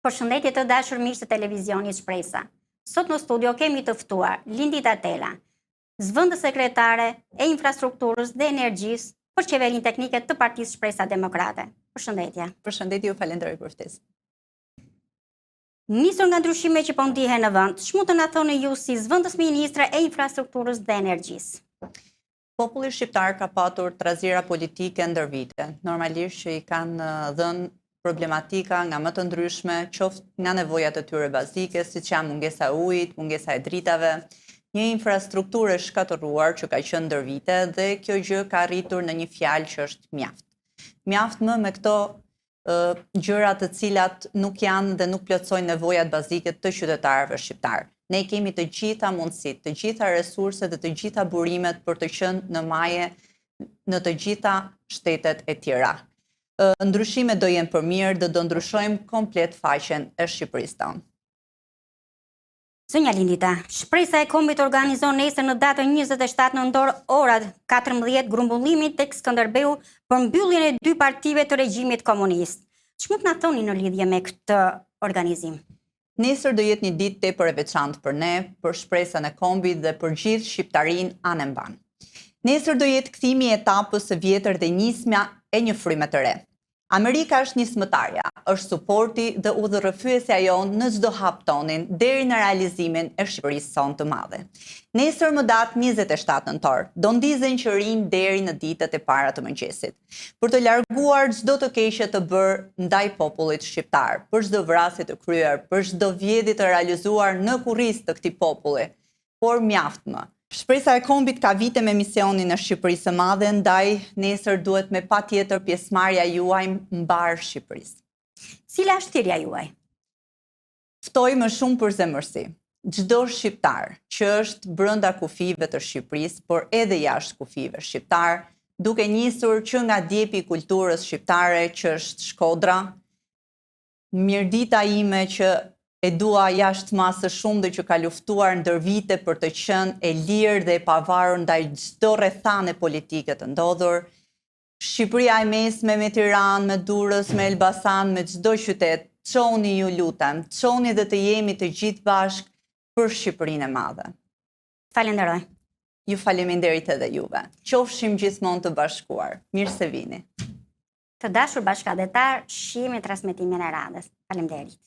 Përshëndetje të dashur miq të televizionit Shpresa. Sot në studio kemi të ftuar Lindi Tatela, zëvendës sekretare e infrastrukturës dhe energjisë për qeverinë teknike të Partisë Shpresa Demokrate. Përshëndetje. Përshëndetje, ju falenderoj për ftesën. Nisur nga ndryshime që po ndihen në vend, ç'mund të na thoni ju si zëvendës ministre e infrastrukturës dhe energjisë? Populli shqiptar ka patur trazira politike ndër vite, normalisht që i kanë dhënë problematika nga më të ndryshme, qoftë nga nevojat e tyre bazike, siç janë mungesa e ujit, mungesa e dritave, një infrastrukturë e shkatëruar që ka qenë ndër vite dhe kjo gjë ka arritur në një fjalë që është mjaft. Mjaft më me këto gjëra të cilat nuk janë dhe nuk plotësojnë nevojat bazike të qytetarëve shqiptar. Ne kemi të gjitha mundësitë, të gjitha resurset dhe të gjitha burimet për të qenë në maje në të gjitha shtetet e tjera. Ndryshimet do jenë për mirë dhe do ndryshojmë komplet faqen e Shqipërisë tonë. Zonja Lindita, Shpresa e Kombit organizon nesër në datën 27 nëntor orat 14 grumbullimin tek Skënderbeu për mbylljen e 2 partive të regjimit komunist. Ç'mund të na thoni në lidhje me këtë organizim? Nesër do jetë një ditë tepër e veçantë për ne, për Shpresën e Kombit dhe për gjithë shqiptarinë anë mban. Nesër do jetë kthimi i etapës së vjetër dhe nismja e një fryme të re. Amerika është nismëtarja, është suporti dhe udhërrëfyesja jonë në çdo hap tonin deri në realizimin e Shqipërisë sonë të madhe. Nesër më datë 27 nëntor, do ndizen qërinj deri në ditët e para të mëngjesit, për të larguar çdo të keqe të bërë ndaj popullit shqiptar, për çdo vrasje të kryer, për çdo vjedhje të realizuar në kurriz të këtij populli, por mjaft më. Shpresa e Kombit ka vite me misionin e Shqipërisë së Madhe, ndaj nesër duhet me patjetër pjesëmarrja juaj mbar Shqipërisë. Cila është thirrja juaj? Ftoj më shumë për zemërsi. Çdo shqiptar që është brenda kufive të Shqipërisë, por edhe jashtë kufive shqiptar, duke nisur që nga djepi i kulturës shqiptare që është Shkodra, mirdita ime që e dua jashtë masë shumë dhe që ka luftuar ndër vite për të qenë e lirë dhe e pavarur ndaj çdo rrethane politike të ndodhur. Shqipëria e mesme me Tiranë, me Durrës, me Elbasan, me çdo qytet, çoni ju lutem, çoni dhe të jemi të gjithë bashkë për Shqipërinë e madhe. Falenderoj. Ju faleminderit edhe juve. Qofshim gjithmonë të bashkuar. Mirë se vini. Të dashur bashkëdhetar, shihemi transmetimin e radhës. Faleminderit.